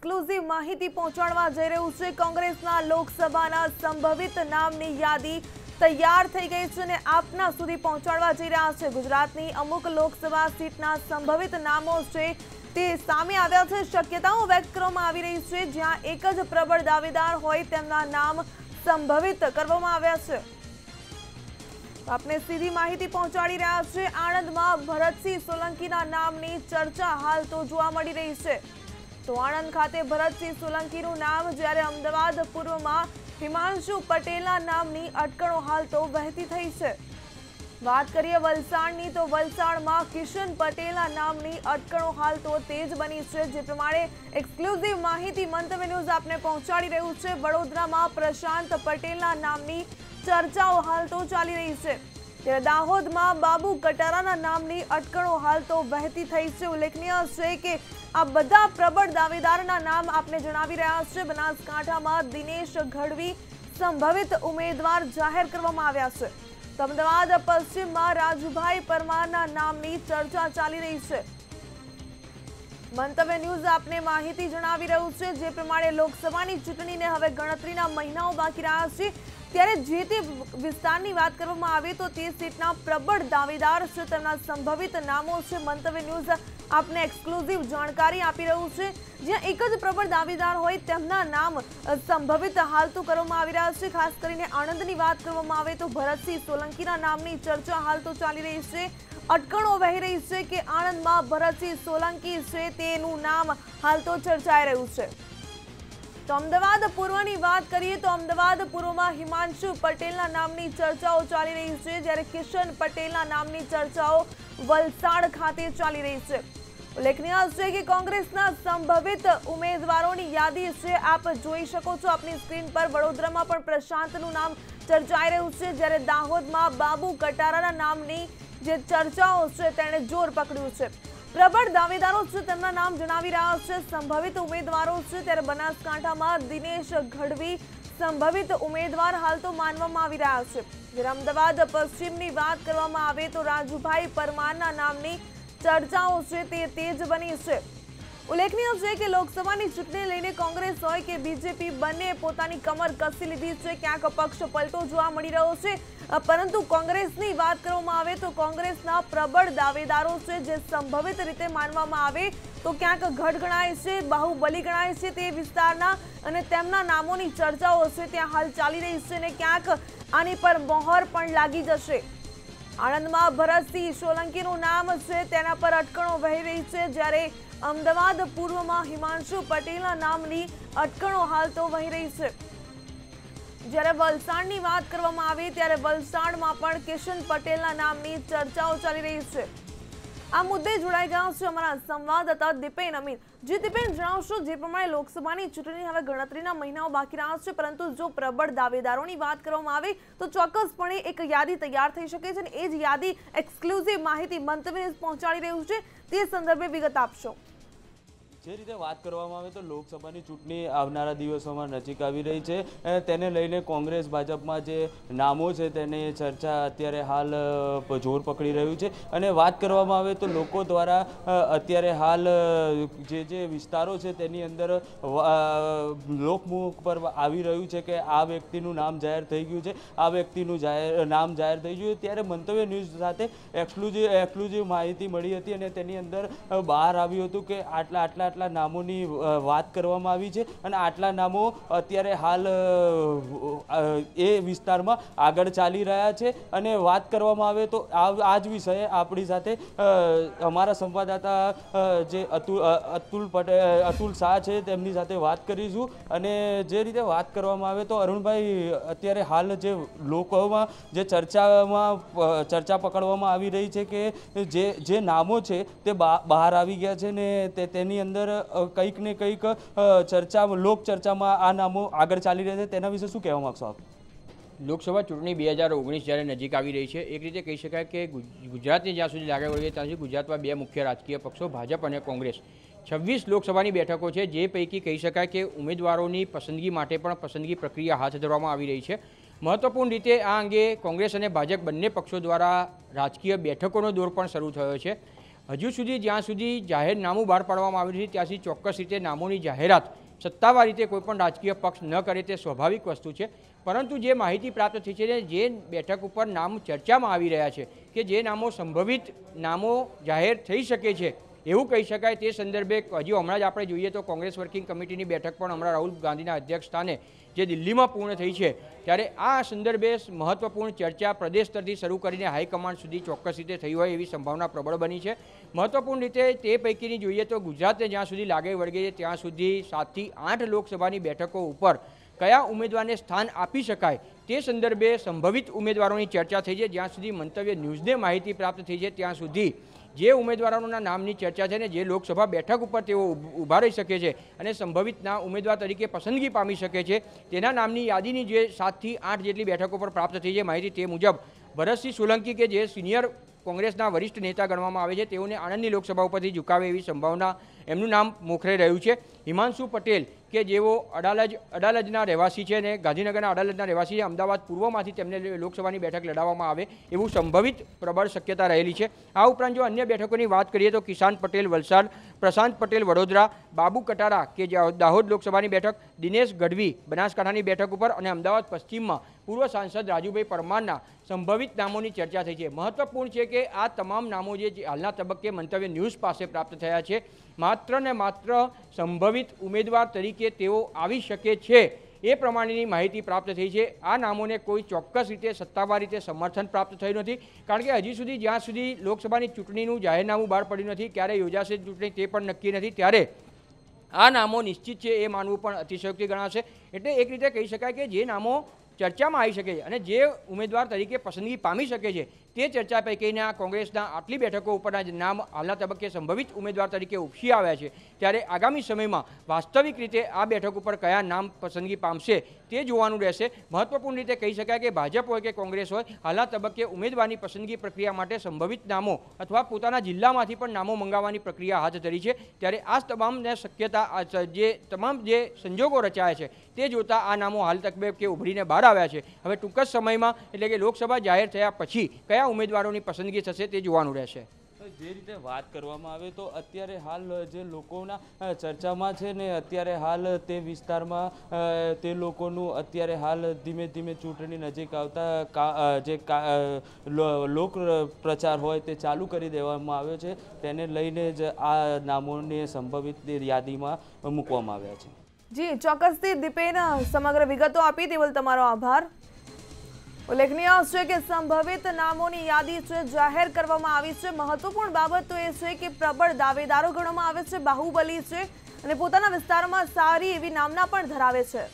Exclusive माहिती पहोंचाडवा जई रह्યું છે। કોંગ્રેસના લોકસભાના સંભવિત નામની યાદી તૈયાર થઈ ગઈ છે અને આપના સુધી પહોંચાડવા જઈ રહ્યા છે। ગુજરાતની અમુક લોકસભા સીટના સંભવિત નામો છે તે સામે આવ્યા છે। શક્યતાઓ વ્યક્ત કરવામાં આવી રહી છે, જ્યાં એક જ પ્રબળ દાવેદાર હોય તેમના નામ સંભવિત કરવામાં આવ્યા છે। आपने सीधी माहिती पहोंचाड़ी रह्या छे। आणंदमां भरतसिंह सोलंकीना नामनी चर्चा हाल तो जोवा मळी रही छे। तो आणंद खाते भरतसिंह सोलंकीनुं नाम, ज्यारे अमदावाद पूर्वमां हिमांशु पटेलना नामनी अटकणो हाल तो वहेती थई छे। बात करिए वलसाडनी, तो वलसाडमां किशन पटेलना नामनी अटकणो हाल तो तेज बनी छे। जे प्रमाणे एक्सक्लूसिव माहिती मंतव्य न्यूज आपने पहोंचाड़ी रह्युं छे। वडोदरामां प्रशांत पटेलना नामनी चर्चाओ हाल तो चाली रही है। त्यारे दाहोदमां बाबू कटाराना नामनी अटकणो हाल तो वहेती थई छे। उल्लेखनीय है कि आ बधा प्रबळ दावेदारना नाम आपने जणावी रह्या छे। बनासकांठामां दिनेश गढ़वी संभवित उम्मीदवार जाहेर करवामां आव्या छे। तो अमदावाद पश्चिममां राजूभाई परमारना नामनी चर्चा चाली रही है। मंतव्य न्यूज आपने माहिती जणावी रह्युं छे। जे प्रमाणे लोकसभानी चूंटणीने हवे गणतरीना महीनाओ बाकी रह्या छे, त्यारे जे ते विस्तारनी वात करवामां आवे तो ते सीटना प्रबळ दावेदार छे तेमना संभवित नामो छे। मंतव्य न्यूज आपने एक्सक्लूसिव जानकारी आपी रह्युं छे, ज्यां एक ज प्रबळ दावेदार होय तेमना नाम संभवित हाल तो करवामां आवी रह्या छे। खास करीने आणंदनी वात करवामां आवे तो भरतसिंह सोलंकीना नामनी चर्चा हाल तो चाली रही छे। अटकणो वही रही है कि आणंदमां भरतसिंह सोलंकी छे तेनुं नाम हाल तो चर्चाई रह्युं छे। तो अमदावाद पूर्वनी बात करिए तो अमदावाद पूर्व में हिमांशु पटेलना नामनी चर्चाओ चाली रही है, ज्यारे किशन पटेलना नामनी चर्चाओ वलसाड खाते चाली रही है। उल्लेखनीय है कि कांग्रेसना संभवित उम्मीदवारोनी यादी है आप जोई शको छो अपनी स्क्रीन पर। वडोदरामां पण प्रशांतनुं नाम चर्चाई रह्युं छे, ज्यारे दाहोदमां बाबू कटाराना नामनी जे चर्चाओ छे तेणे जोर पकड्युं छे। प्रबळ दावेदारो छे तेमना नाम जणावी रह्या छे। संभवित उम्मीदवारो छे त्यारे बनासकांठामां दिनेश गढ़वी संभवित उम्मीदवार हाल तो मानवामां आवी रह्या छे। ज्यारे अमदावाद पश्चिमनी वात करवामां आवे तो राजूभाई परमारना नामनी चर्चाओ छे ते तेज बनी छे। उल्लेखनीय है कि लोकसभानी चूंटणी लईने कांग्रेस होय के बीजेपी बंने पोतानी कमर कसी लीधी छे। क्यांक पक्ष पलटो जोवा मळी रह्यो छे, परंतु कांग्रेसनी वात करवामां आवे तो कांग्रेसना प्रबळ दावेदारो छे जे संभवित रीते मानवामां आवे तो क्यांक गढ़ गणाय छे, बाहुबली गणाय छे ते विस्तारना अने तेमना नामोनी चर्चाओ छे त्यां हाल चाली रही छे अने क्यांक आनी पर मोहर पण लागी जशे। आणंदमां भरतसिंह सोलंकीनुं नाम छे तेना पर अटकणो वही रही छे, ज्यारे अमदावाद पूर्व में हिमांशु पटेलना नामनी अटकणो हाल तो वही रही है। ज्यारे वलसाडनी वात करवामां आवे त्यारे वलसाडमां पण किशन पटेलना नामनी चर्चाओ चाली रही है। आ मुद्दे जोड़ाई गया है अमरा संवाददाता दीपेन अमीन। जी दीपेन, जणावशो जे प्रमाणे लोकसभानी चूंटणी हवे गणतरीना महीनाओ बाकी रह्या छे, परंतु जो प्रबळ दावेदारोनी वात करवामां आवे तो चोक्कसपणे एक यादी तैयार थई शके छे अने ए ज यादी एक्सक्लूसिव माहिती मंतव्य न्यूज पहोंचाडी रह्युं छे ते संदर्भे विगत आपशो। જે રીતે વાત કરવામાં આવે તો લોકસભાની ચૂંટણી આવનારા દિવસોમાં નજીક આવી રહી છે તેને લઈને કોંગ્રેસ ભાજપમાં જે નામો છે તેની ચર્ચા અત્યારે હાલ જોર પકડી રહ્યું છે અને વાત કરવામાં આવે તો લોકો દ્વારા અત્યારે હાલ જે વિસ્તારો છે તેની અંદર લોકમુખ પર આવી રહ્યું છે કે આ વ્યક્તિનું નામ જાહેર થઈ ગયું છે, આ વ્યક્તિનું નામ જાહેર થઈ ગયું। ત્યારે મંતવ્ય ન્યૂઝ સાથે એક્સક્લુઝિવ માહિતી મળી હતી અને તેની અંદર બહાર આવ્યું હતું કે આટલા નામોની વાત કરવામાં આવી છે અને આટલા નામો અત્યારે હાલ એ વિસ્તારમાં આગળ ચાલી રહ્યા છે। અને વાત કરવામાં આવે તો આ જ વિષયે આપણી સાથે અમારા સંવાદદાતા જે અતુલ શાહ છે તેમની સાથે વાત કરીશું। અને જે રીતે વાત કરવામાં આવે તો અરુણભાઈ, અત્યારે હાલ જે લોકોમાં જે ચર્ચા પકડવામાં આવી રહી છે કે જે નામો છે તે બહાર આવી ગયા છે ને તેની અંદર કંઈક ને કંઈક લોક ચર્ચામાં આ નામો આગળ ચાલી રહ્યા છે, તેના વિશે શું કહેવા માંગશો આપ? લોકસભા ચૂંટણી 2019 જ્યારે નજીક આવી રહી છે, એક રીતે કહી શકાય કે ગુજરાતની જ્યાં સુધી લાગે વળગે ત્યાં સુધી ગુજરાતમાં બે મુખ્ય રાજકીય પક્ષો ભાજપ અને કોંગ્રેસ 26 લોકસભાની બેઠકો છે, જે પૈકી કહી શકાય કે ઉમેદવારોની પસંદગી માટે પણ પસંદગી પ્રક્રિયા હાથ ધરવામાં આવી રહી છે। મહત્વપૂર્ણ રીતે આ અંગે કોંગ્રેસ અને ભાજપ બંને પક્ષો દ્વારા રાજકીય બેઠકોનો દોર પણ શરૂ થયો છે। હજુ સુધી જ્યાં સુધી જાહેરનામું બહાર પાડવામાં આવ્યું છે ત્યાં સુધી ચોક્કસ રીતે નામોની જાહેરાત સત્તાવાર રીતે કોઈપણ રાજકીય પક્ષ ન કરે તે સ્વાભાવિક વસ્તુ છે, પરંતુ જે માહિતી પ્રાપ્ત થઈ છે જે બેઠક ઉપર નામ ચર્ચામાં આવી રહ્યા છે કે જે નામો સંભવિત નામો જાહેર થઈ શકે છે એવું કહી શકાય, તે સંદર્ભે હજી હમણાં જ આપણે જોઈએ તો કોંગ્રેસ વર્કિંગ કમિટીની બેઠક પણ હમણાં રાહુલ ગાંધીના અધ્યક્ષ સ્થાને જે દિલ્હીમાં પૂર્ણ થઈ છે, ત્યારે આ સંદર્ભે મહત્વપૂર્ણ ચર્ચા પ્રદેશ સ્તરથી શરૂ કરીને હાઈકમાન્ડ સુધી ચોક્કસ રીતે થઈ હોય એવી સંભાવના પ્રબળ બની છે। મહત્વપૂર્ણ રીતે તે પૈકીની જોઈએ તો ગુજરાતને જ્યાં સુધી લાગે વળગે છે ત્યાં સુધી 7 થી 8 લોકસભાની બેઠકો ઉપર કયા ઉમેદવારને સ્થાન આપી શકાય તે સંદર્ભે સંભવિત ઉમેદવારોની ચર્ચા થઈ છે। જ્યાં સુધી મંતવ્ય ન્યૂઝને માહિતી પ્રાપ્ત થઈ છે ત્યાં સુધી જે ઉમેદવારોના નામની ચર્ચા છે ને જે લોકસભા બેઠક ઉપર તેઓ ઊભા રહી શકે છે અને સંભવિતના ઉમેદવાર તરીકે પસંદગી પામી શકે છે તેના નામની યાદીની જે 7 થી 8 જેટલી બેઠકો પર પ્રાપ્ત થઈ છે માહિતી તે મુજબ ભરતસિંહ સોલંકી કે જે સિનિયર કોંગ્રેસના વરિષ્ઠ નેતા ગણવામાં આવે છે તેઓને આણંદની લોકસભા ઉપરથી ઝુકાવે એવી સંભાવના એમનું નામ મોખરે રહ્યું છે। હિમાંશુ પટેલ કે જેઓ અડાલજના રહેવાસી છે અને ગાંધીનગરના અડાલજના રહેવાસી છે, અમદાવાદ પૂર્વમાંથી તેમને લોકસભાની બેઠક લડાવવામાં આવે એવું સંભવિત પ્રબળ શક્યતા રહેલી છે। આ ઉપરાંત જો અન્ય બેઠકોની વાત કરીએ તો કિસાન પટેલ વલસાડ, પ્રશાંત પટેલ વડોદરા, બાબુ કટારા કે દાહોદ લોકસભાની બેઠક, દિનેશ ગઢવી બનાસકાંઠાની બેઠક ઉપર અને અમદાવાદ પશ્ચિમમાં પૂર્વ સાંસદ રાજુભાઈ પરમારના સંભવિત નામોની ચર્ચા થઈ છે। મહત્વપૂર્ણ છે કે આ તમામ નામો જે હાલના તબક્કે મંતવ્ય ન્યૂઝ પાસે પ્રાપ્ત થયા છે માત્ર ને માત્ર સંભવિત ઉમેદવાર તરીકે તેઓ આવી શકે છે એ પ્રમાણેની માહિતી પ્રાપ્ત થઈ છે। આ નામોને કોઈ ચોક્કસ રીતે સત્તાવાર રીતે સમર્થન પ્રાપ્ત થયું નથી, કારણ કે હજી સુધી જ્યાં સુધી લોકસભાની ચૂંટણીનું જાહેરનામું બહાર પડ્યું નથી, ક્યારે યોજાશે ચૂંટણી તે પણ નક્કી નથી, ત્યારે આ નામો નિશ્ચિત છે એ માનવું પણ અતિશયોક્તિ ગણાશે। એટલે એક રીતે કહી શકાય કે જે નામો ચર્ચામાં આવી શકે છે અને જે ઉમેદવાર તરીકે પસંદગી પામી શકે છે તે ચર્ચા પૈકીના કોંગ્રેસના આટલી બેઠકો ઉપરના નામ હાલના તબક્કે સંભવિત ઉમેદવાર તરીકે ઉપસી આવ્યા છે, ત્યારે આગામી સમયમાં વાસ્તવિક રીતે આ બેઠક ઉપર કયા નામ પસંદગી પામશે તે જોવાનું રહેશે। મહત્વપૂર્ણ રીતે કહી શકાય કે ભાજપ હોય કે કોંગ્રેસ હોય હાલના તબક્કે ઉમેદવારની પસંદગી પ્રક્રિયા માટે સંભવિત નામો અથવા પોતાના જિલ્લામાંથી પણ નામો મંગાવવાની પ્રક્રિયા હાથ ધરી છે, ત્યારે આ તમામને શક્યતા તમામ જે સંજોગો રચાયા છે તે જોતા આ નામો હાલ તબક્કે ઉભરીને બહાર આવ્યા છે। હવે ટૂંક જ સમયમાં એટલે કે લોકસભા જાહેર થયા પછી કયા ઉમેદવારોની પસંદગી થશે તે જોવાનું રહેશે। જે રીતે વાત કરવામાં આવે તો અત્યારે હાલ જે લોકોના ચર્ચામાં છે ને અત્યારે હાલ તે વિસ્તારમાં તે લોકોનું અત્યારે હાલ ધીમે ધીમે ચૂંટણી નજીક આવતા જે લોક પ્રચાર હોય તે ચાલુ કરી દેવામાં આવ્યો છે, તેને લઈને જ આ નામોને સંભવિત યાદીમાં મૂકવામાં આવ્યા છે। જી ચોક્કસથી દીપેન સમગ્ર વિગતો આપી તે બદલ તમારો આભાર। ઉલ્લેખનીય છે કે સંભવિત નામોની યાદી છે જાહેર કરવામાં આવી છે। મહત્વપૂર્ણ બાબત તો એ છે કે પ્રબળ દાવેદારો ગણવામાં આવે છે, બાહુબલી છે અને પોતાના વિસ્તારમાં સારી એવી નામના પણ ધરાવે છે।